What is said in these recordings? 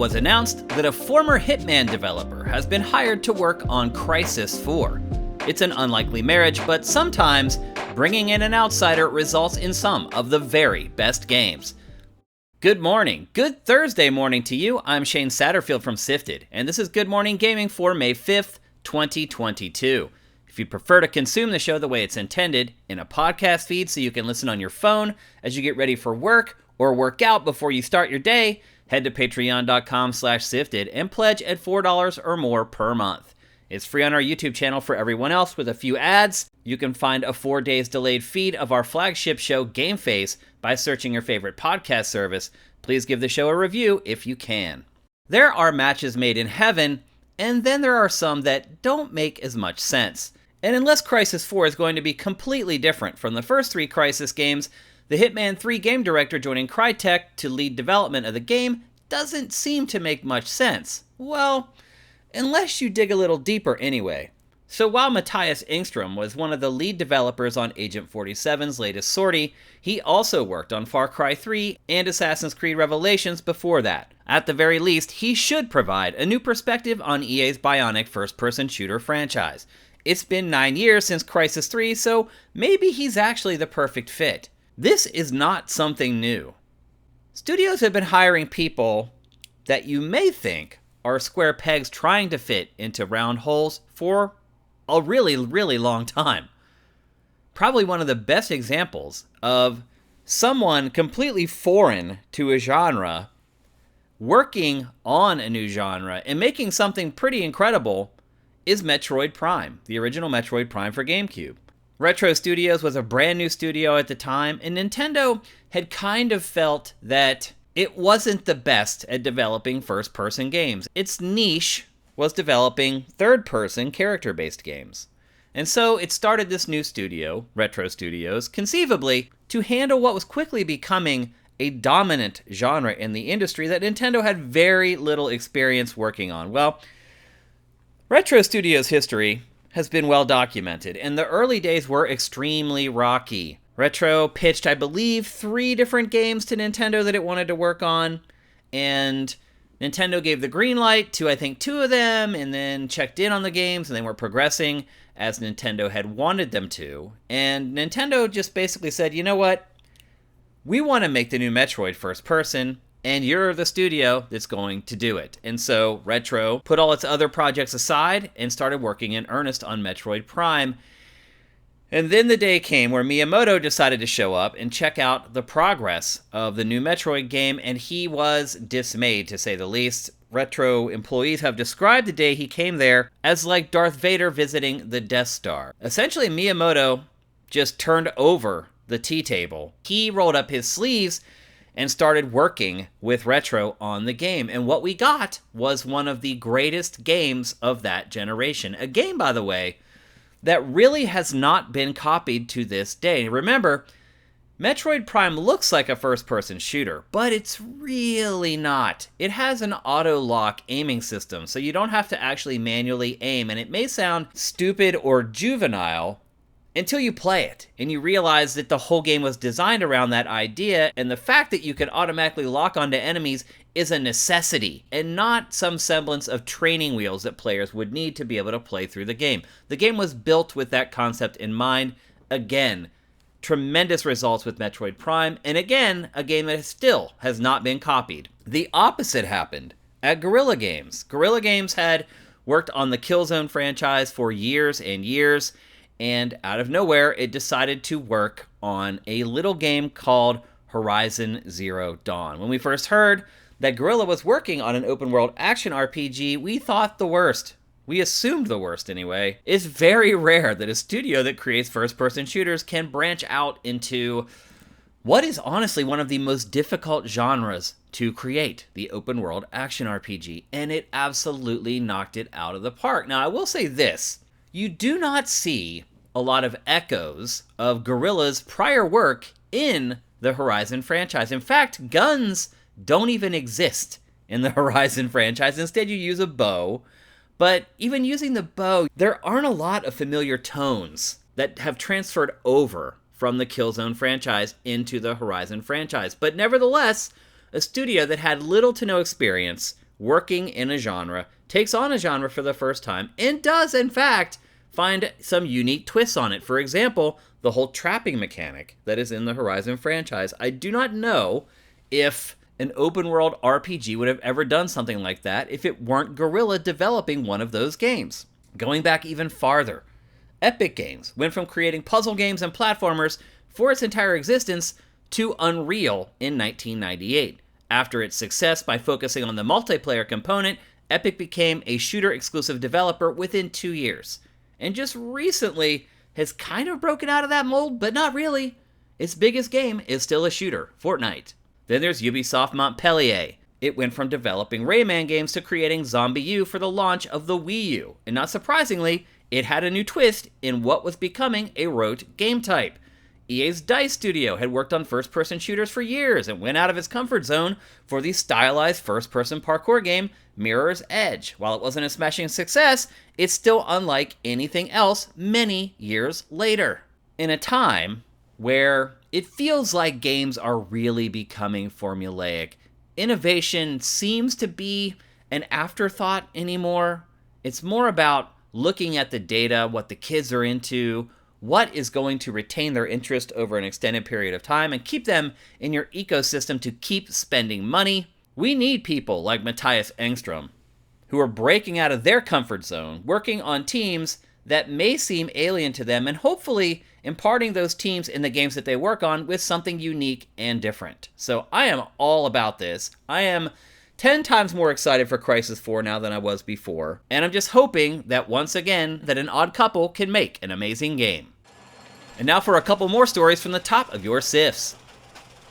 was announced that a former Hitman developer has been hired to work on Crysis 4. It's an unlikely marriage, but sometimes bringing in an outsider results in some of the very best games. Good morning, good Thursday morning to you. I'm Shane Satterfield from SIFTD, and this is Good Morning Gaming for May 5th, 2022. If you prefer to consume the show the way it's intended, in a podcast feed so you can listen on your phone as you get ready for work or work out before you start your day, head to patreon.com/SIFTD and pledge at $4 or more per month. It's free on our YouTube channel for everyone else with a few ads. You can find a 4 days delayed feed of our flagship show, Game Face, by searching your favorite podcast service. Please give the show a review if you can. There are matches made in heaven, and then there are some that don't make as much sense. And unless Crysis 4 is going to be completely different from the first three Crysis games, the Hitman 3 game director joining Crytek to lead development of the game doesn't seem to make much sense. Well, unless you dig a little deeper anyway. So while Matthias Engström was one of the lead developers on Agent 47's latest sortie, he also worked on Far Cry 3 and Assassin's Creed Revelations before that. At the very least, he should provide a new perspective on EA's bionic first-person shooter franchise. It's been 9 years since Crysis 3, so maybe he's actually the perfect fit. This is not something new. Studios have been hiring people that you may think are square pegs trying to fit into round holes for a really, really long time. Probably one of the best examples of someone completely foreign to a genre working on a new genre and making something pretty incredible is Metroid Prime, the original Metroid Prime for GameCube. Retro Studios was a brand new studio at the time, and Nintendo had kind of felt that it wasn't the best at developing first-person games. Its niche was developing third-person character-based games. And so it started this new studio, Retro Studios, conceivably to handle what was quickly becoming a dominant genre in the industry that Nintendo had very little experience working on. Well, Retro Studios' history has been well documented, and the early days were extremely rocky. Retro pitched, I believe, 3 different games to Nintendo that it wanted to work on, and Nintendo gave the green light to, I think, 2 of them, and then checked in on the games, and they were progressing as Nintendo had wanted them to. And Nintendo just basically said, you know what? We want to make the new Metroid first person, and you're the studio that's going to do it. And so Retro put all its other projects aside and started working in earnest on Metroid Prime. And then the day came where Miyamoto decided to show up and check out the progress of the new Metroid game, and he was dismayed, to say the least. Retro employees have described the day he came there as like Darth Vader visiting the Death Star. Essentially, Miyamoto just turned over the tea table. He rolled up his sleeves and started working with Retro on the game. And what we got was one of the greatest games of that generation. A game, by the way, that really has not been copied to this day. Remember, Metroid Prime looks like a first-person shooter, but it's really not. It has an auto-lock aiming system, so you don't have to actually manually aim, and it may sound stupid or juvenile until you play it, and you realize that the whole game was designed around that idea, and the fact that you can automatically lock onto enemies is a necessity, and not some semblance of training wheels that players would need to be able to play through the game. The game was built with that concept in mind. Again, tremendous results with Metroid Prime, and again, a game that still has not been copied. The opposite happened at Guerrilla Games. Guerrilla Games had worked on the Killzone franchise for years and years, and out of nowhere, it decided to work on a little game called Horizon Zero Dawn. When we first heard that Guerrilla was working on an open-world action RPG, we thought the worst. We assumed the worst anyway. It's very rare that a studio that creates first-person shooters can branch out into what is honestly one of the most difficult genres to create, the open-world action RPG, and it absolutely knocked it out of the park. Now, I will say this. You do not see a lot of echoes of Guerrilla's prior work in the Horizon franchise. In fact, guns don't even exist in the Horizon franchise. Instead, you use a bow. But even using the bow, there aren't a lot of familiar tones that have transferred over from the Killzone franchise into the Horizon franchise. But nevertheless, a studio that had little to no experience working in a genre, takes on a genre for the first time, and does, in fact, find some unique twists on it. For example, the whole trapping mechanic that is in the Horizon franchise. I do not know if an open-world RPG would have ever done something like that if it weren't Guerrilla developing one of those games. Going back even farther, Epic Games went from creating puzzle games and platformers for its entire existence to Unreal in 1998. After its success by focusing on the multiplayer component, Epic became a shooter-exclusive developer within 2 years. And just recently has kind of broken out of that mold, but not really. Its biggest game is still a shooter, Fortnite. Then there's Ubisoft Montpellier. It went from developing Rayman games to creating Zombie U for the launch of the Wii U. And not surprisingly, it had a new twist in what was becoming a rote game type. EA's DICE Studio had worked on first-person shooters for years and went out of its comfort zone for the stylized first-person parkour game Mirror's Edge. While it wasn't a smashing success, it's still unlike anything else many years later. In a time where it feels like games are really becoming formulaic, innovation seems to be an afterthought anymore. It's more about looking at the data, what the kids are into, what is going to retain their interest over an extended period of time and keep them in your ecosystem to keep spending money. We need people like Matthias Engstrom, who are breaking out of their comfort zone, working on teams that may seem alien to them, and hopefully imparting those teams in the games that they work on with something unique and different. So I am all about this. I am 10 times more excited for Crysis 4 now than I was before, and I'm just hoping that once again that an odd couple can make an amazing game. And now for a couple more stories from the top of your SIFs.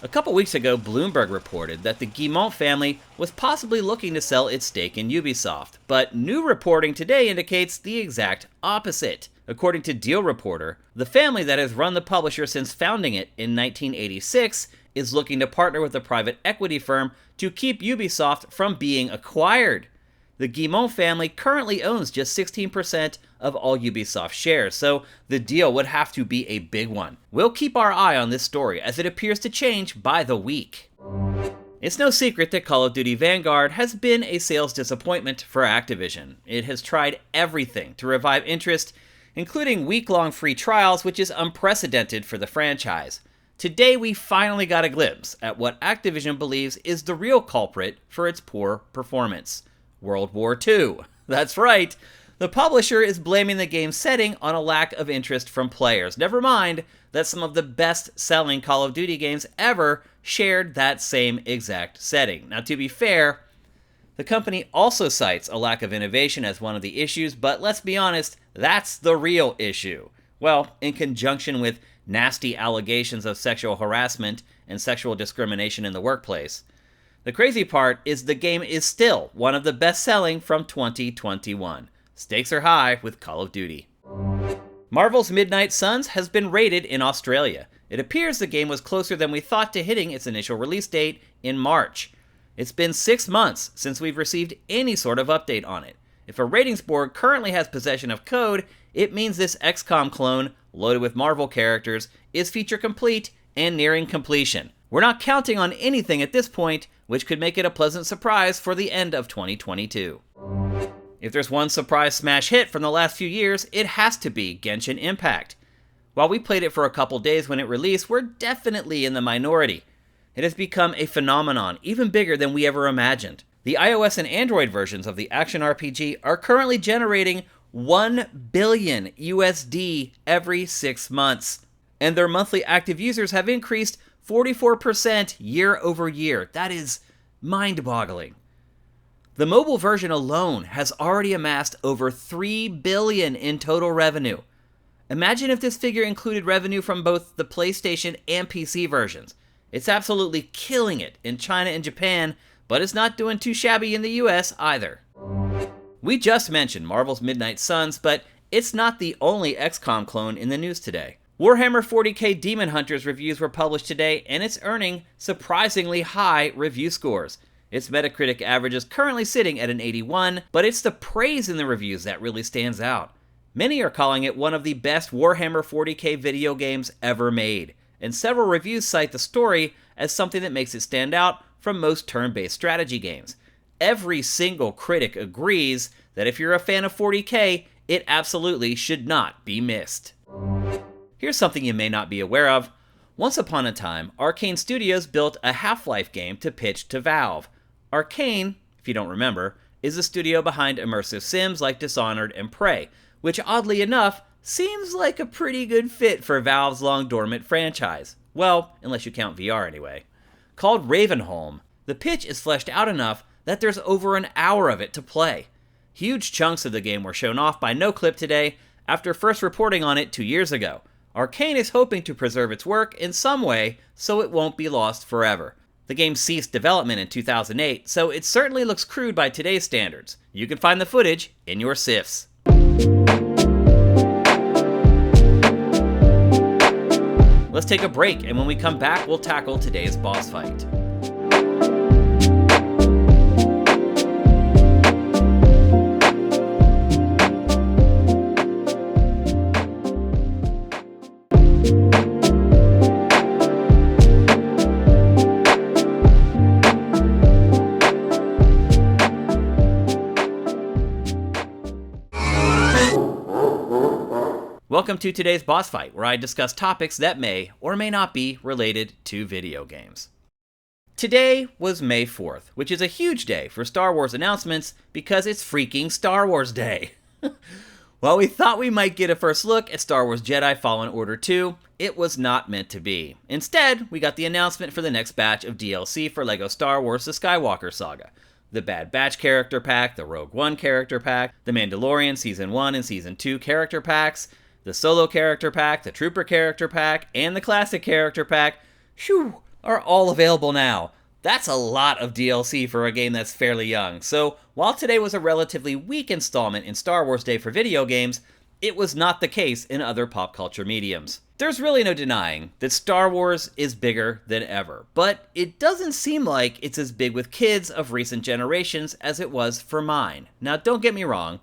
A couple weeks ago, Bloomberg reported that the Guillemot family was possibly looking to sell its stake in Ubisoft, but new reporting today indicates the exact opposite. According to Deal Reporter, the family that has run the publisher since founding it in 1986 is looking to partner with a private equity firm to keep Ubisoft from being acquired. The Guillemot family currently owns just 16% of all Ubisoft shares, so the deal would have to be a big one. We'll keep our eye on this story as it appears to change by the week. It's no secret that Call of Duty Vanguard has been a sales disappointment for Activision. It has tried everything to revive interest, including week-long free trials, which is unprecedented for the franchise. Today we finally got a glimpse at what Activision believes is the real culprit for its poor performance. World War II. That's right. The publisher is blaming the game's setting on a lack of interest from players. Never mind that some of the best-selling Call of Duty games ever shared that same exact setting. Now, to be fair, the company also cites a lack of innovation as one of the issues, but let's be honest, that's the real issue. Well, in conjunction with nasty allegations of sexual harassment and sexual discrimination in the workplace. The crazy part is the game is still one of the best-selling from 2021. Stakes are high with Call of Duty. Marvel's Midnight Suns has been rated in Australia. It appears the game was closer than we thought to hitting its initial release date in March. It's been 6 months since we've received any sort of update on it. If a ratings board currently has possession of code, it means this XCOM clone, loaded with Marvel characters, is feature complete and nearing completion. We're not counting on anything at this point, which could make it a pleasant surprise for the end of 2022. If there's one surprise smash hit from the last few years, it has to be Genshin Impact. While we played it for a couple days when it released, we're definitely in the minority. It has become a phenomenon, even bigger than we ever imagined. The iOS and Android versions of the action RPG are currently generating $1 billion USD every 6 months, and their monthly active users have increased 44% year over year. That is mind-boggling. The mobile version alone has already amassed over $3 billion in total revenue. Imagine if this figure included revenue from both the PlayStation and PC versions. It's absolutely killing it in China and Japan, but it's not doing too shabby in the US either. We just mentioned Marvel's Midnight Suns, but it's not the only XCOM clone in the news today. Warhammer 40k Demon Hunters reviews were published today, and it's earning surprisingly high review scores. Its Metacritic average is currently sitting at an 81, but it's the praise in the reviews that really stands out. Many are calling it one of the best Warhammer 40k video games ever made, and several reviews cite the story as something that makes it stand out from most turn-based strategy games. every single critic agrees that if you're a fan of 40K, it absolutely should not be missed. Here's something you may not be aware of. Once upon a time, Arcane Studios built a Half-Life game to pitch to Valve. Arcane, if you don't remember, is the studio behind immersive sims like Dishonored and Prey, which oddly enough, seems like a pretty good fit for Valve's long-dormant franchise. Well, unless you count VR anyway. Called Ravenholm, the pitch is fleshed out enough that there's over an hour of it to play. Huge chunks of the game were shown off by NoClip today after first reporting on it 2 years ago. Arcane is hoping to preserve its work in some way so it won't be lost forever. The game ceased development in 2008, so it certainly looks crude by today's standards. You can find the footage in your SIFTs. Let's take a break, and when we come back, we'll tackle today's boss fight. Welcome to today's boss fight, where I discuss topics that may or may not be related to video games. Today was May 4th, which is a huge day for Star Wars announcements because it's freaking Star Wars Day. While we thought we might get a first look at Star Wars Jedi Fallen Order 2, it was not meant to be. Instead, we got the announcement for the next batch of DLC for LEGO Star Wars The Skywalker Saga. The Bad Batch character pack, the Rogue One character pack, the Mandalorian Season 1 and Season 2 character packs, the Solo character pack, the Trooper character pack, and the Classic character pack, are all available now. That's a lot of DLC for a game that's fairly young. So, while today was a relatively weak installment in Star Wars Day for video games, it was not the case in other pop culture mediums. There's really no denying that Star Wars is bigger than ever, but it doesn't seem like it's as big with kids of recent generations as it was for mine. Now, don't get me wrong.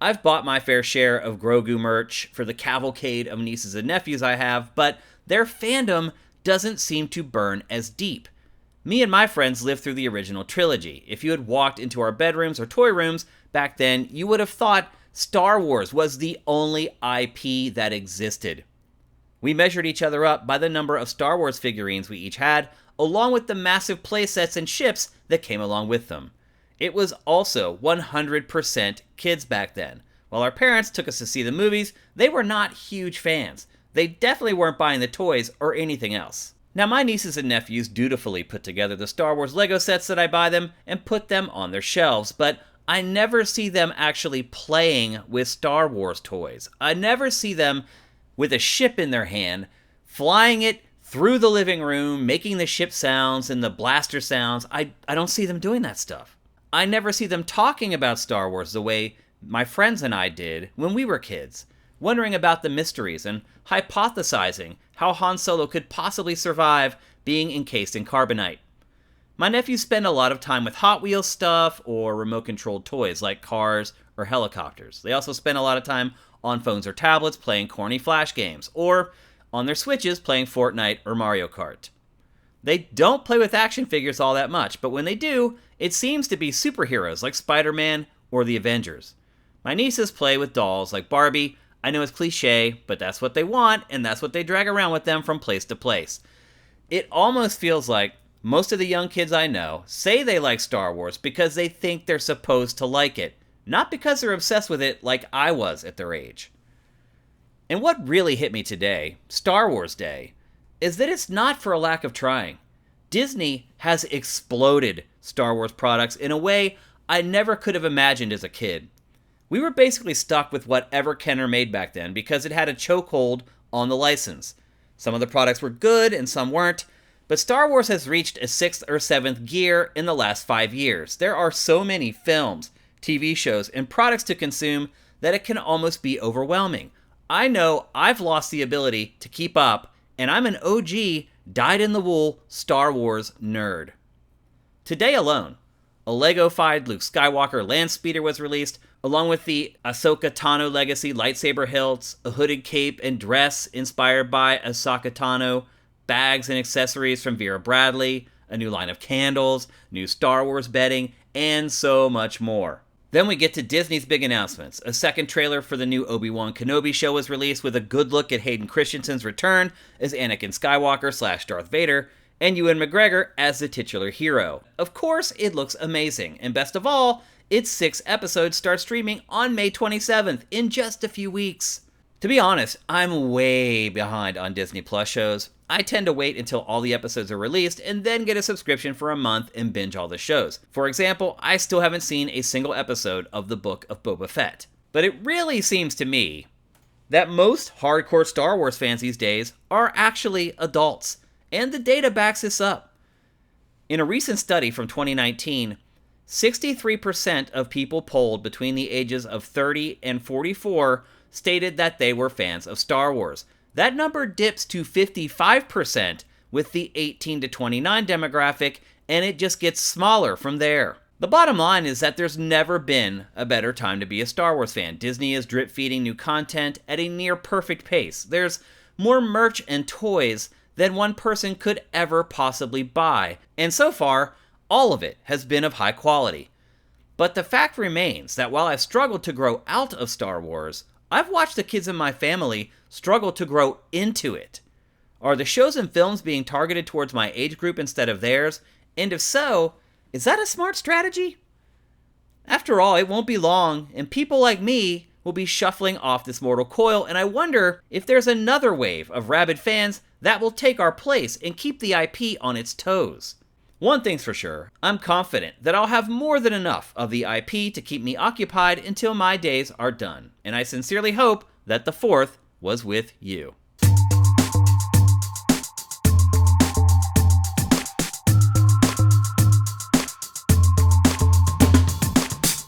I've bought my fair share of Grogu merch for the cavalcade of nieces and nephews I have, but their fandom doesn't seem to burn as deep. Me and my friends lived through the original trilogy. If you had walked into our bedrooms or toy rooms back then, you would have thought Star Wars was the only IP that existed. We measured each other up by the number of Star Wars figurines we each had, along with the massive playsets and ships that came along with them. It was also 100% kids back then. While our parents took us to see the movies, they were not huge fans. They definitely weren't buying the toys or anything else. Now, my nieces and nephews dutifully put together the Star Wars Lego sets that I buy them and put them on their shelves, but I never see them actually playing with Star Wars toys. I never see them with a ship in their hand, flying it through the living room, making the ship sounds and the blaster sounds. I don't see them doing that stuff. I never see them talking about Star Wars the way my friends and I did when we were kids, wondering about the mysteries and hypothesizing how Han Solo could possibly survive being encased in carbonite. My nephews spend a lot of time with Hot Wheels stuff or remote-controlled toys like cars or helicopters. They also spend a lot of time on phones or tablets playing corny Flash games, or on their Switches playing Fortnite or Mario Kart. They don't play with action figures all that much, but when they do, it seems to be superheroes like Spider-Man or the Avengers. My nieces play with dolls like Barbie. I know it's cliche, but that's what they want, and that's what they drag around with them from place to place. It almost feels like most of the young kids I know say they like Star Wars because they think they're supposed to like it, not because they're obsessed with it like I was at their age. And what really hit me today, Star Wars Day, is that it's not for a lack of trying. Disney has exploded Star Wars products in a way I never could have imagined as a kid. We were basically stuck with whatever Kenner made back then because it had a chokehold on the license. Some of the products were good and some weren't, but Star Wars has reached a 6th or 7th gear in the last 5 years. There are so many films, TV shows, and products to consume that it can almost be overwhelming. I know I've lost the ability to keep up, and I'm an OG, dyed-in-the-wool Star Wars nerd. Today alone, a Lego-fied Luke Skywalker Landspeeder was released, along with the Ahsoka Tano Legacy lightsaber hilts, a hooded cape and dress inspired by Ahsoka Tano, bags and accessories from Vera Bradley, a new line of candles, new Star Wars bedding, and so much more. Then we get to Disney's big announcements. A second trailer for the new Obi-Wan Kenobi show was released with a good look at Hayden Christensen's return as Anakin Skywalker / Darth Vader, and Ewan McGregor as the titular hero. Of course, it looks amazing, and best of all, its 6 episodes start streaming on May 27th, in just a few weeks. To be honest, I'm way behind on Disney Plus shows. I tend to wait until all the episodes are released and then get a subscription for a month and binge all the shows. For example, I still haven't seen a single episode of the Book of Boba Fett. But it really seems to me that most hardcore Star Wars fans these days are actually adults, and the data backs this up. In a recent study from 2019, 63% of people polled between the ages of 30 and 44 stated that they were fans of Star Wars. That number dips to 55% with the 18 to 29 demographic, and it just gets smaller from there. The bottom line is that there's never been a better time to be a Star Wars fan. Disney is drip-feeding new content at a near-perfect pace. There's more merch and toys than one person could ever possibly buy, and so far, all of it has been of high quality. But the fact remains that while I've struggled to grow out of Star Wars, I've watched the kids in my family struggle to grow into it. Are the shows and films being targeted towards my age group instead of theirs? And if so, is that a smart strategy? After all, it won't be long, and people like me will be shuffling off this mortal coil, and I wonder if there's another wave of rabid fans that will take our place and keep the IP on its toes. One thing's for sure, I'm confident that I'll have more than enough of the IP to keep me occupied until my days are done, and I sincerely hope that the 4th was with you.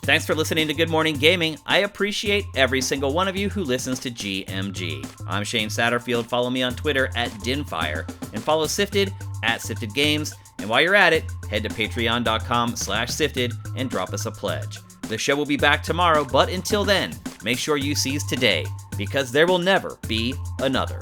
Thanks for listening to Good Morning Gaming. I appreciate every single one of you who listens to GMG. I'm Shane Satterfield. Follow me on Twitter @Dinfire, and follow Sifted @SiftedGames. And while you're at it, head to patreon.com/Sifted and drop us a pledge. The show will be back tomorrow, but until then, make sure you seize today, because there will never be another.